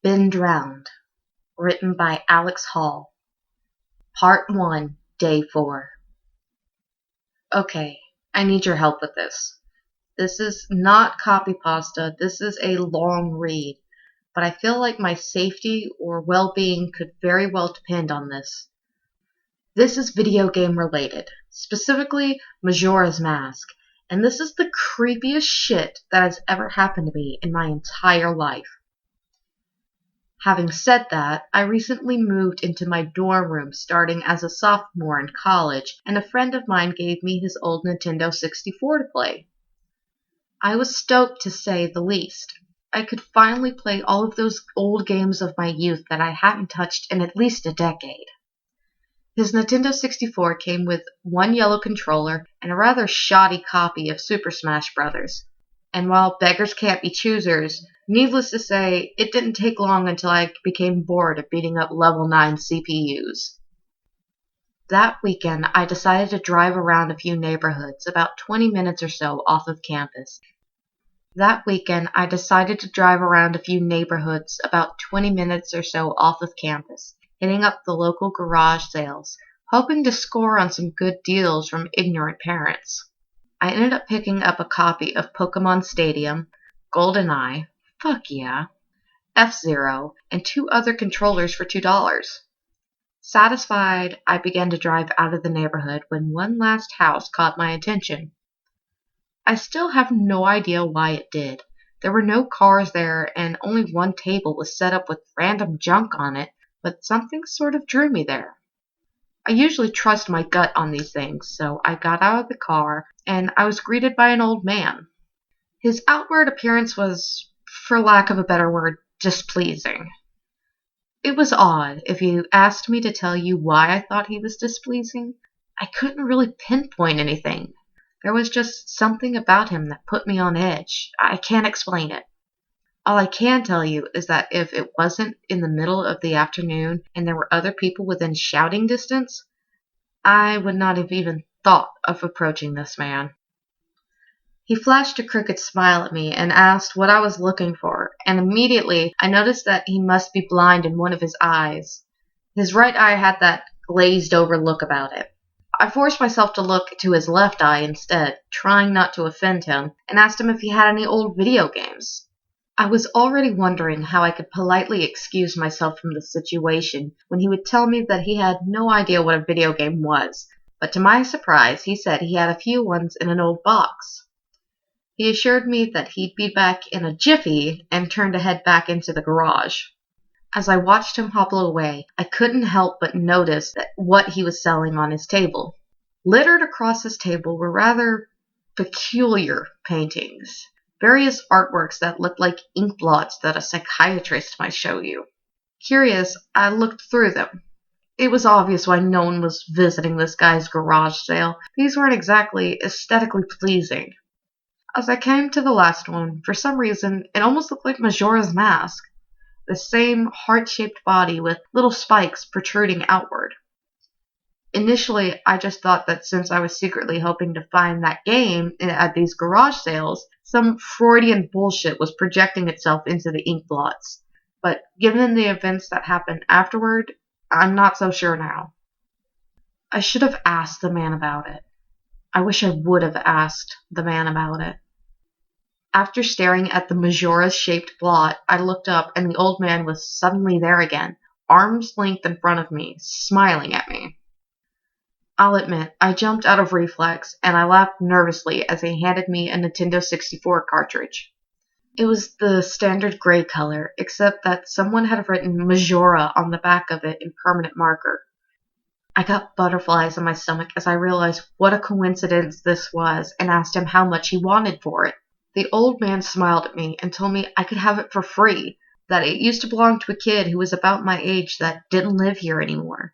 Been Drowned, written by Alex Hall. Part 1, Day 4. Okay, I need your help with this. This is not copy pasta, this is a long read, but I feel like my safety or well-being could very well depend on this. This is video game related, specifically Majora's Mask, and this is the creepiest shit that has ever happened to me in my entire life. Having said that, I recently moved into my dorm room starting as a sophomore in college, and a friend of mine gave me his old Nintendo 64 to play. I was stoked to say the least. I could finally play all of those old games of my youth that I hadn't touched in at least a decade. His Nintendo 64 came with one yellow controller and a rather shoddy copy of Super Smash Bros. And while beggars can't be choosers, needless to say, it didn't take long until I became bored of beating up level 9 CPUs. That weekend, I decided to drive around a few neighborhoods, about 20 minutes or so off of campus. Hitting up the local garage sales, hoping to score on some good deals from ignorant parents. I ended up picking up a copy of Pokemon Stadium, GoldenEye, fuck yeah, F-Zero, and 2 other controllers for $2. Satisfied, I began to drive out of the neighborhood when one last house caught my attention. I still have no idea why it did. There were no cars there, and only one table was set up with random junk on it, but something sort of drew me there. I usually trust my gut on these things, so I got out of the car, and I was greeted by an old man. His outward appearance was, for lack of a better word, displeasing. It was odd. If you asked me to tell you why I thought he was displeasing, I couldn't really pinpoint anything. There was just something about him that put me on edge. I can't explain it. All I can tell you is that if it wasn't in the middle of the afternoon and there were other people within shouting distance, I would not have even thought of approaching this man. He flashed a crooked smile at me and asked what I was looking for, and immediately I noticed that he must be blind in one of his eyes. His right eye had that glazed over look about it. I forced myself to look to his left eye instead, trying not to offend him, and asked him if he had any old video games. I was already wondering how I could politely excuse myself from the situation when he would tell me that he had no idea what a video game was, but to my surprise he said he had a few ones in an old box. He assured me that he'd be back in a jiffy and turned to head back into the garage. As I watched him hobble away, I couldn't help but notice what he was selling on his table. Littered across his table were rather peculiar paintings. Various artworks that looked like ink blots that a psychiatrist might show you. Curious, I looked through them. It was obvious why no one was visiting this guy's garage sale. These weren't exactly aesthetically pleasing. As I came to the last one, for some reason, it almost looked like Majora's Mask. The same heart-shaped body with little spikes protruding outward. Initially, I just thought that since I was secretly hoping to find that game at these garage sales, some Freudian bullshit was projecting itself into the ink blots. But given the events that happened afterward, I'm not so sure now. I should have asked the man about it. I wish I would have asked the man about it. After staring at the Majora-shaped blot, I looked up and the old man was suddenly there again, arm's length in front of me, smiling at me. I'll admit, I jumped out of reflex, and I laughed nervously as he handed me a Nintendo 64 cartridge. It was the standard gray color, except that someone had written Majora on the back of it in permanent marker. I got butterflies in my stomach as I realized what a coincidence this was and asked him how much he wanted for it. The old man smiled at me and told me I could have it for free, that it used to belong to a kid who was about my age that didn't live here anymore.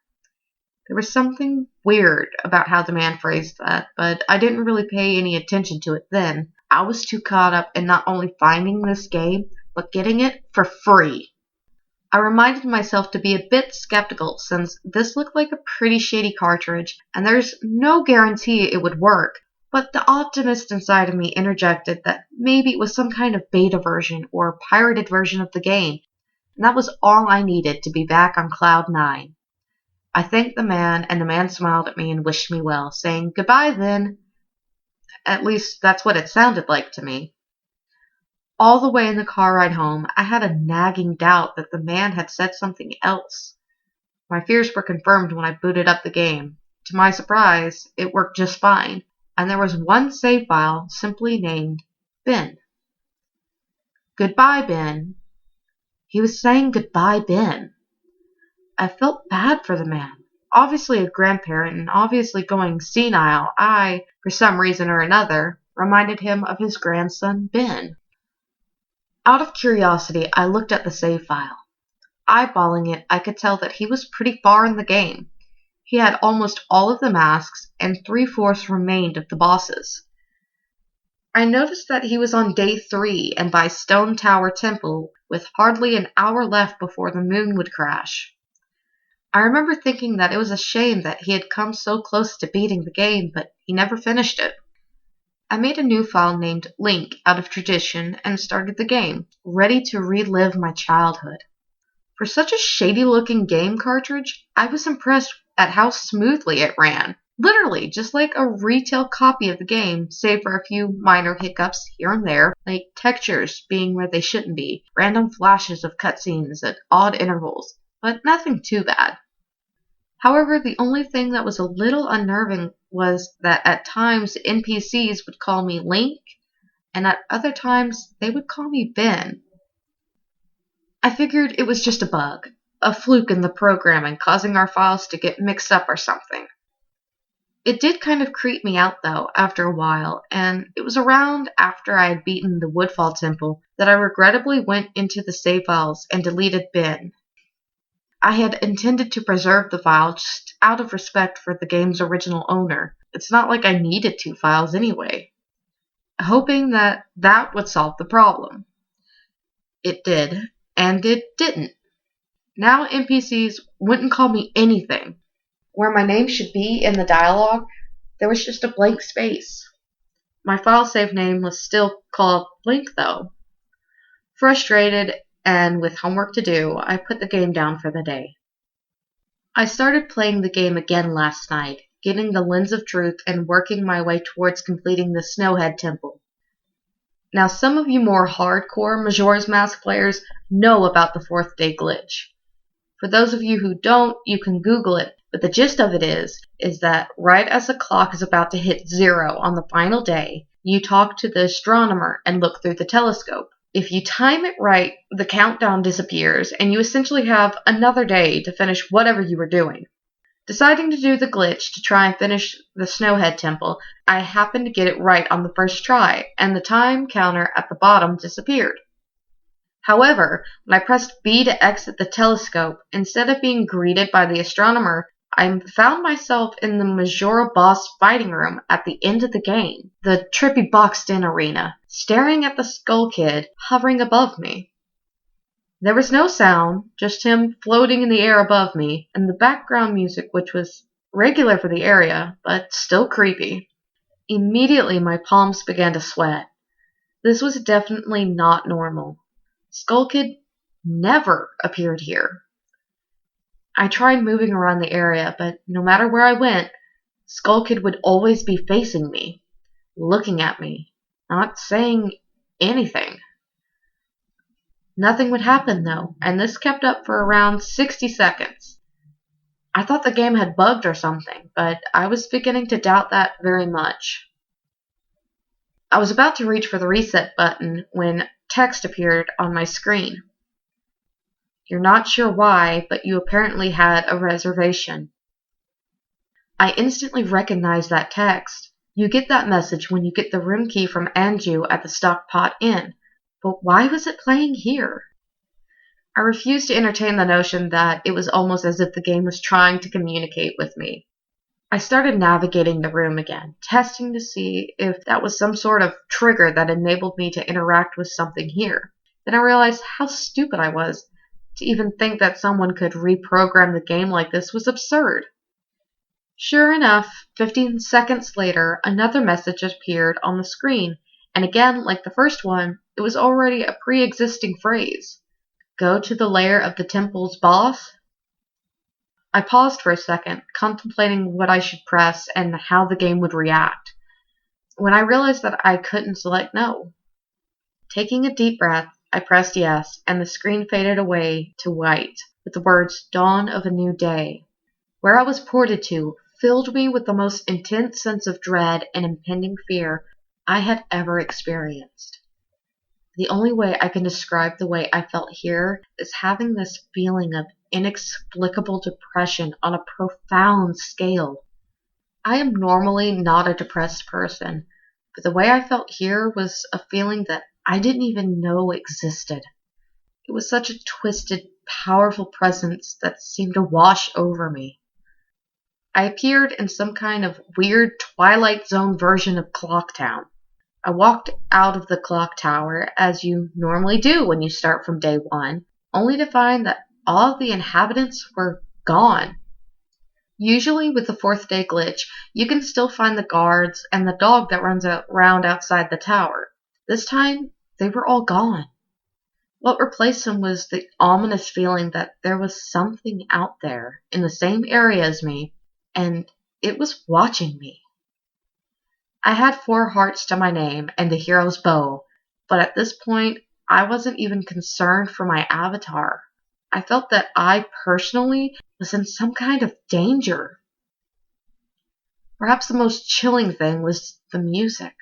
There was something weird about how the man phrased that, but I didn't really pay any attention to it then. I was too caught up in not only finding this game, but getting it for free. I reminded myself to be a bit skeptical since this looked like a pretty shady cartridge, and there's no guarantee it would work. But the optimist inside of me interjected that maybe it was some kind of beta version or pirated version of the game, and that was all I needed to be back on cloud nine. I thanked the man, and the man smiled at me and wished me well, saying, "Goodbye, then." At least that's what it sounded like to me. All the way in the car ride home, I had a nagging doubt that the man had said something else. My fears were confirmed when I booted up the game. To my surprise, it worked just fine, and there was one save file simply named Ben. Goodbye, Ben. He was saying goodbye, Ben. I felt bad for the man. Obviously a grandparent and obviously going senile, I, for some reason or another, reminded him of his grandson, Ben. Out of curiosity, I looked at the save file. Eyeballing it, I could tell that he was pretty far in the game. He had almost all of the masks, and 3/4 remained of the bosses. I noticed that he was on day 3 and by Stone Tower Temple, with hardly an hour left before the moon would crash. I remember thinking that it was a shame that he had come so close to beating the game, but he never finished it. I made a new file named Link out of tradition and started the game, ready to relive my childhood. For such a shady-looking game cartridge, I was impressed at how smoothly it ran. Literally, just like a retail copy of the game, save for a few minor hiccups here and there, like textures being where they shouldn't be, random flashes of cutscenes at odd intervals, but nothing too bad. However, the only thing that was a little unnerving was that at times NPCs would call me Link, and at other times they would call me Ben. I figured it was just a bug, a fluke in the programming causing our files to get mixed up or something. It did kind of creep me out though after a while, and it was around after I had beaten the Woodfall Temple that I regrettably went into the save files and deleted Ben. I had intended to preserve the file just out of respect for the game's original owner. It's not like I needed 2 files anyway. Hoping that that would solve the problem. It did, and it didn't. Now NPCs wouldn't call me anything. Where my name should be in the dialogue, there was just a blank space. My file save name was still called Link though. Frustrated and with homework to do, I put the game down for the day. I started playing the game again last night, getting the Lens of Truth and working my way towards completing the Snowhead Temple. Now some of you more hardcore Majora's Mask players know about the 4th day glitch. For those of you who don't, you can Google it, but the gist of it is that right as the clock is about to hit 0 on the final day, you talk to the astronomer and look through the telescope. If you time it right, the countdown disappears, and you essentially have another day to finish whatever you were doing. Deciding to do the glitch to try and finish the Snowhead Temple, I happened to get it right on the first try, and the time counter at the bottom disappeared. However, when I pressed B to exit the telescope, instead of being greeted by the astronomer, I found myself in the Majora boss fighting room at the end of the game, the trippy boxed-in arena, staring at the Skull Kid hovering above me. There was no sound, just him floating in the air above me, and the background music, which was regular for the area, but still creepy. Immediately my palms began to sweat. This was definitely not normal. Skull Kid never appeared here. I tried moving around the area, but no matter where I went, Skull Kid would always be facing me, looking at me, not saying anything. Nothing would happen though, and this kept up for around 60 seconds. I thought the game had bugged or something, but I was beginning to doubt that very much. I was about to reach for the reset button when text appeared on my screen. You're not sure why, but you apparently had a reservation. I instantly recognized that text. You get that message when you get the room key from Anju at the Stockpot Inn, but why was it playing here? I refused to entertain the notion that it was almost as if the game was trying to communicate with me. I started navigating the room again, testing to see if that was some sort of trigger that enabled me to interact with something here. Then I realized how stupid I was. To even think that someone could reprogram the game like this was absurd. Sure enough, 15 seconds later, another message appeared on the screen, and again, like the first one, it was already a pre-existing phrase. Go to the lair of the temple's boss? I paused for a second, contemplating what I should press and how the game would react, when I realized that I couldn't select no. Taking a deep breath, I pressed yes, and the screen faded away to white, with the words "Dawn of a New Day." Where I was ported to filled me with the most intense sense of dread and impending fear I had ever experienced. The only way I can describe the way I felt here is having this feeling of inexplicable depression on a profound scale. I am normally not a depressed person, but the way I felt here was a feeling that I didn't even know existed. It was such a twisted, powerful presence that seemed to wash over me. I appeared in some kind of weird Twilight Zone version of Clocktown. I walked out of the clock tower, as you normally do when you start from day one, only to find that all of the inhabitants were gone. Usually with the fourth day glitch, you can still find the guards and the dog that runs around outside the tower. This time, they were all gone. What replaced them was the ominous feeling that there was something out there in the same area as me, and it was watching me. I had 4 hearts to my name and the hero's bow, but at this point, I wasn't even concerned for my avatar. I felt that I personally was in some kind of danger. Perhaps the most chilling thing was the music.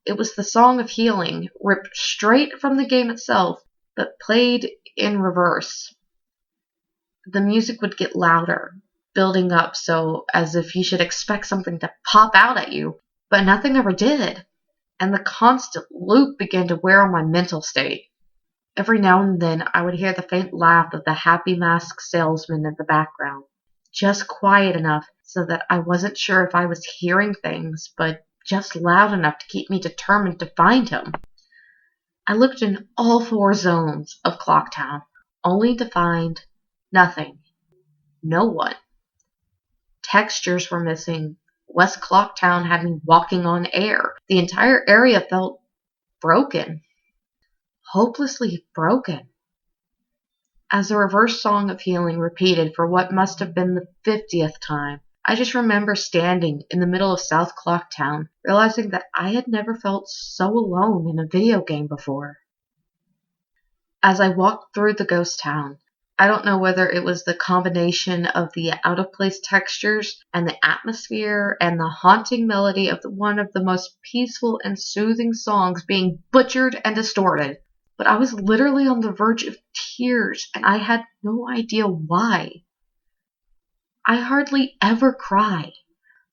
It was the Song of Healing, ripped straight from the game itself, but played in reverse. The music would get louder, building up so as if you should expect something to pop out at you, but nothing ever did, and the constant loop began to wear on my mental state. Every now and then I would hear the faint laugh of the happy masked salesman in the background, just quiet enough so that I wasn't sure if I was hearing things, but just loud enough to keep me determined to find him. I looked in all 4 zones of Clocktown, only to find nothing. No one. Textures were missing. West Clocktown had me walking on air. The entire area felt broken. Hopelessly broken. As the reverse Song of Healing repeated for what must have been the 50th time, I just remember standing in the middle of South Clocktown, realizing that I had never felt so alone in a video game before. As I walked through the ghost town, I don't know whether it was the combination of the out-of-place textures and the atmosphere and the haunting melody of one of the most peaceful and soothing songs being butchered and distorted, but I was literally on the verge of tears, and I had no idea why. I hardly ever cry.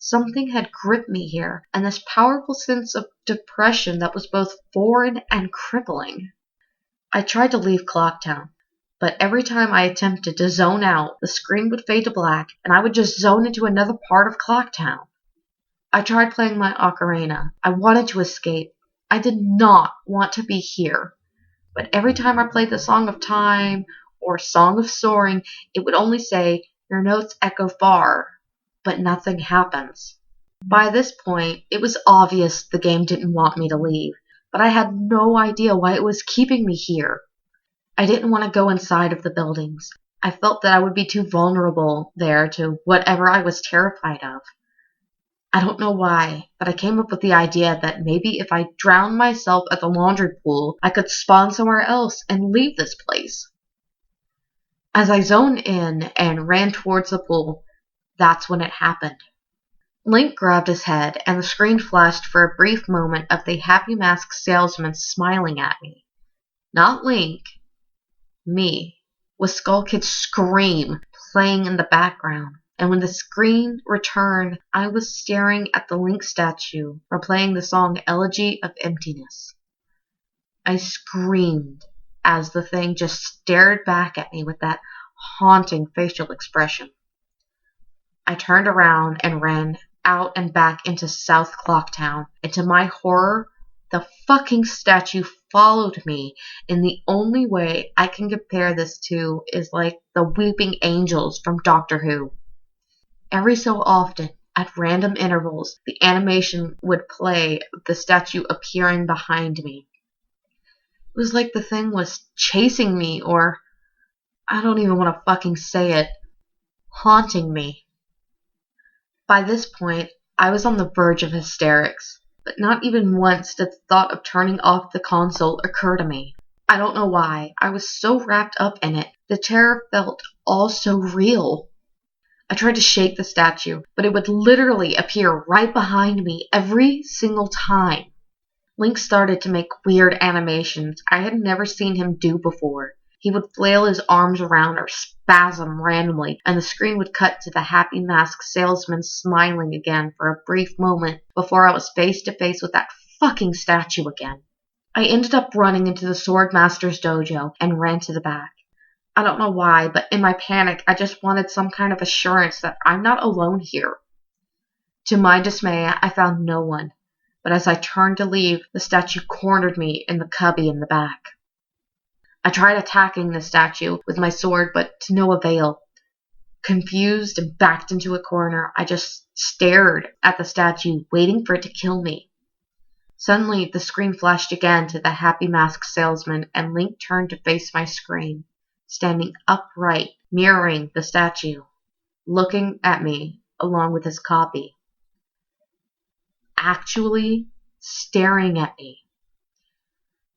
Something had gripped me here, and this powerful sense of depression that was both foreign and crippling. I tried to leave Clocktown, but every time I attempted to zone out, the screen would fade to black, and I would just zone into another part of Clocktown. I tried playing my ocarina. I wanted to escape. I did not want to be here. But every time I played the Song of Time or Song of Soaring, it would only say, "Your notes echo far," but nothing happens. By this point, it was obvious the game didn't want me to leave, but I had no idea why it was keeping me here. I didn't want to go inside of the buildings. I felt that I would be too vulnerable there to whatever I was terrified of. I don't know why, but I came up with the idea that maybe if I drowned myself at the laundry pool, I could spawn somewhere else and leave this place. As I zoned in and ran towards the pool, that's when it happened. Link grabbed his head, and the screen flashed for a brief moment of the happy masked salesman smiling at me. Not Link. Me, with Skull Kid's scream playing in the background. And when the screen returned, I was staring at the Link statue replaying the song Elegy of Emptiness. I screamed as the thing just stared back at me with that haunting facial expression. I turned around and ran out and back into South Clocktown, and to my horror, the fucking statue followed me in the only way I can compare this to is like the weeping angels from Doctor Who. Every so often, at random intervals, the animation would play of the statue appearing behind me. It was like the thing was chasing me, or I don't even want to fucking say it, haunting me. By this point, I was on the verge of hysterics, but not even once did the thought of turning off the console occur to me. I don't know why. I was so wrapped up in it. The terror felt all so real. I tried to shake the statue, but it would literally appear right behind me every single time. Link started to make weird animations I had never seen him do before. He would flail his arms around or spasm randomly, and the screen would cut to the happy masked salesman smiling again for a brief moment before I was face to face with that fucking statue again. I ended up running into the Sword Master's dojo and ran to the back. I don't know why, but in my panic, I just wanted some kind of assurance that I'm not alone here. To my dismay, I found no one, but as I turned to leave, the statue cornered me in the cubby in the back. I tried attacking the statue with my sword, but to no avail. Confused and backed into a corner, I just stared at the statue, waiting for it to kill me. Suddenly, the screen flashed again to the happy masked salesman, and Link turned to face my screen, standing upright, mirroring the statue, looking at me along with his copy. Actually staring at me.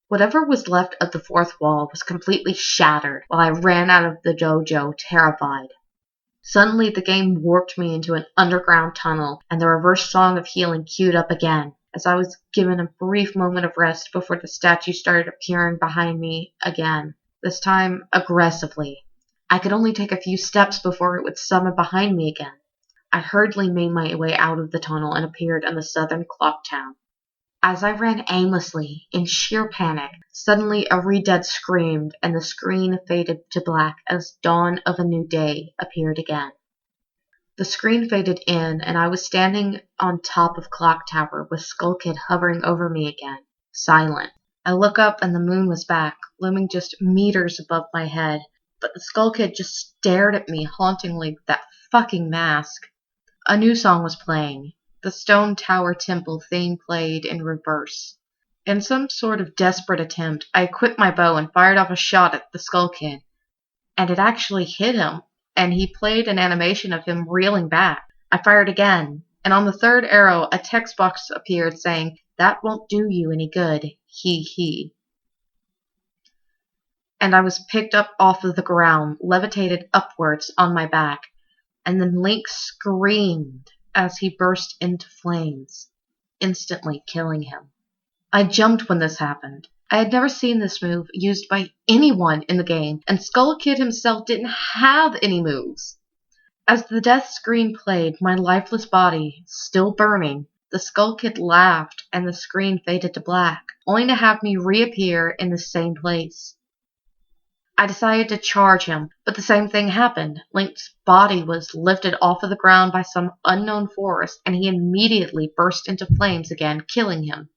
Whatever was left of the fourth wall was completely shattered while I ran out of the dojo, terrified. Suddenly, the game warped me into an underground tunnel, and the reverse song of healing queued up again, as I was given a brief moment of rest before the statue started appearing behind me again, this time aggressively. I could only take a few steps before it would summon behind me again. I hurriedly made my way out of the tunnel and appeared in the southern clock town. As I ran aimlessly, in sheer panic, suddenly a Redead screamed, and the screen faded to black as dawn of a new day appeared again. The screen faded in, and I was standing on top of Clock Tower with Skull Kid hovering over me again, silent. I look up and the moon was back, looming just meters above my head, but the Skull Kid just stared at me hauntingly with that fucking mask. A new song was playing. The Stone Tower Temple theme played in reverse. In some sort of desperate attempt, I equipped my bow and fired off a shot at the Skull Kid. And it actually hit him, and he played an animation of him reeling back. I fired again, and on the third arrow, a text box appeared saying, "That won't do you any good, he." And I was picked up off of the ground, levitated upwards on my back, and then Link screamed as he burst into flames, instantly killing him. I jumped when this happened. I had never seen this move used by anyone in the game, and Skull Kid himself didn't have any moves. As the death screen played, my lifeless body still burning, the Skull Kid laughed and the screen faded to black, only to have me reappear in the same place. I decided to charge him, but the same thing happened. Link's body was lifted off of the ground by some unknown force, and he immediately burst into flames again, killing him.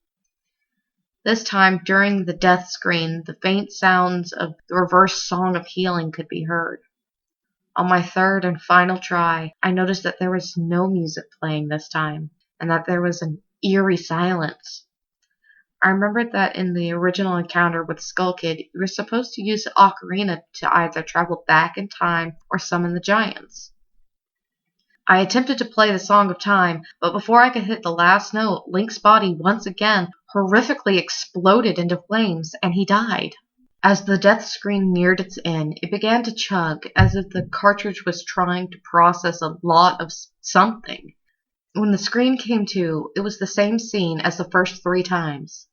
This time, during the death screen, the faint sounds of the reverse song of healing could be heard. On my third and final try, I noticed that there was no music playing this time, and that there was an eerie silence. I remembered that in the original encounter with Skull Kid, you were supposed to use the ocarina to either travel back in time or summon the giants. I attempted to play the Song of Time, but before I could hit the last note, Link's body once again horrifically exploded into flames, and he died. As the death screen neared its end, it began to chug, as if the cartridge was trying to process a lot of something. When the screen came to, it was the same scene as the first 3 times.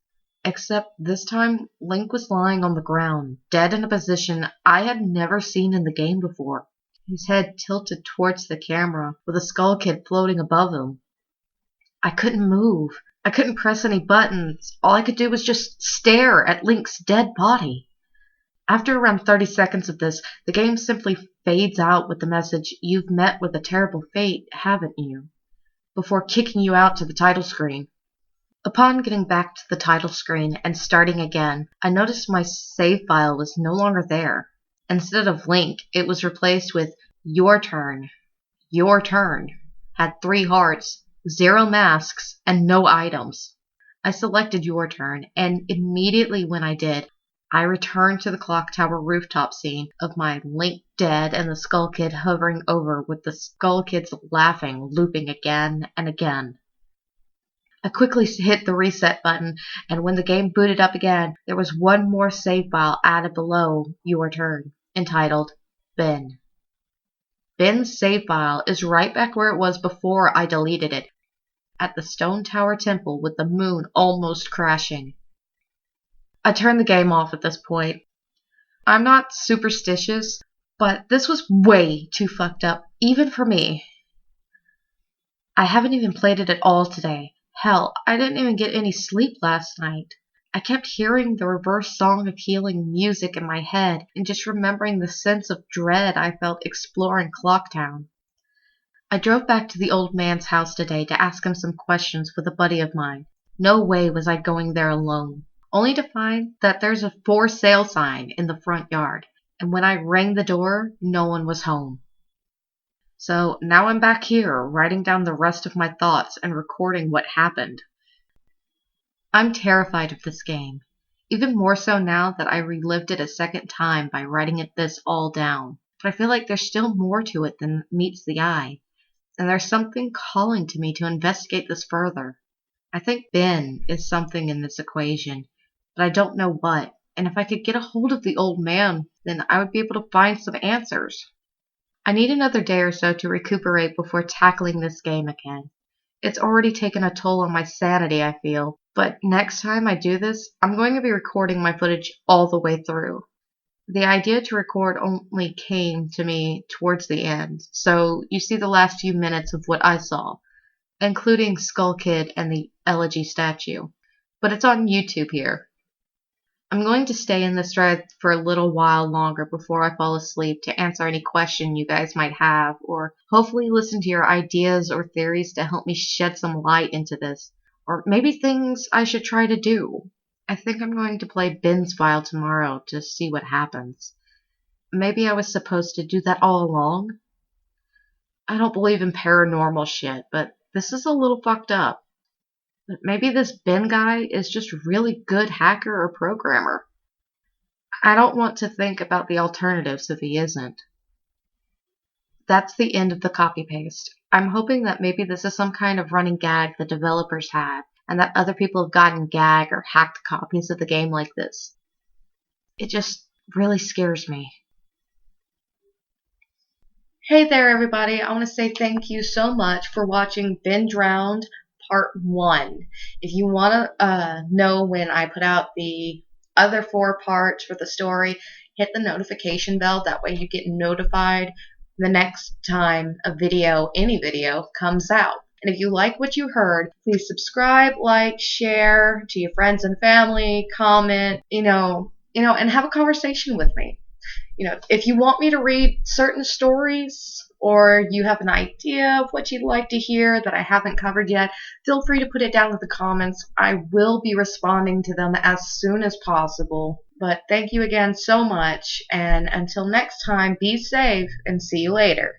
Except this time, Link was lying on the ground, dead in a position I had never seen in the game before. His head tilted towards the camera, with a Skull Kid floating above him. I couldn't move. I couldn't press any buttons. All I could do was just stare at Link's dead body. After around 30 seconds of this, the game simply fades out with the message, "You've met with a terrible fate, haven't you?" before kicking you out to the title screen. Upon getting back to the title screen and starting again, I noticed my save file was no longer there. Instead of Link, it was replaced with "Your turn." Your turn had 3 hearts, 0 masks, and no items. I selected Your Turn, and immediately when I did, I returned to the clock tower rooftop scene of my Link dead and the Skull Kid hovering over with the Skull Kids laughing, looping again and again. I quickly hit the reset button, and when the game booted up again, there was one more save file added below your turn, entitled Ben. Ben's save file is right back where it was before I deleted it, at the Stone Tower Temple with the moon almost crashing. I turned the game off at this point. I'm not superstitious, but this was way too fucked up, even for me. I haven't even played it at all today. Hell, I didn't even get any sleep last night. I kept hearing the reverse Song of Healing music in my head and just remembering the sense of dread I felt exploring Clocktown. I drove back to the old man's house today to ask him some questions with a buddy of mine. No way was I going there alone, only to find that there's a for sale sign in the front yard, and when I rang the door, no one was home. So now I'm back here, writing down the rest of my thoughts and recording what happened. I'm terrified of this game, even more so now that I relived it a second time by writing this all down. But I feel like there's still more to it than meets the eye, and there's something calling to me to investigate this further. I think Ben is something in this equation, but I don't know what, and if I could get a hold of the old man, then I would be able to find some answers. I need another day or so to recuperate before tackling this game again. It's already taken a toll on my sanity, I feel, but next time I do this, I'm going to be recording my footage all the way through. The idea to record only came to me towards the end, so you see the last few minutes of what I saw, including Skull Kid and the Elegy statue, but it's on YouTube here. I'm going to stay in this thread for a little while longer before I fall asleep to answer any question you guys might have, or hopefully listen to your ideas or theories to help me shed some light into this, or maybe things I should try to do. I think I'm going to play Ben's file tomorrow to see what happens. Maybe I was supposed to do that all along? I don't believe in paranormal shit, but this is a little fucked up. But maybe this Ben guy is just a really good hacker or programmer. I don't want to think about the alternatives if he isn't. That's the end of the copy paste. I'm hoping that maybe this is some kind of running gag the developers have, and that other people have gotten gag or hacked copies of the game like this. It just really scares me. Hey there, everybody. I want to say thank you so much for watching Ben Drowned Part 1. If you want to know when I put out the other 4 parts for the story, hit the notification bell. That way you get notified the next time a video, any video, comes out. And if you like what you heard, please subscribe, like, share to your friends and family, comment, and have a conversation with me. If you want me to read certain stories or you have an idea of what you'd like to hear that I haven't covered yet, feel free to put it down in the comments. I will be responding to them as soon as possible. But thank you again so much, and until next time, be safe and see you later.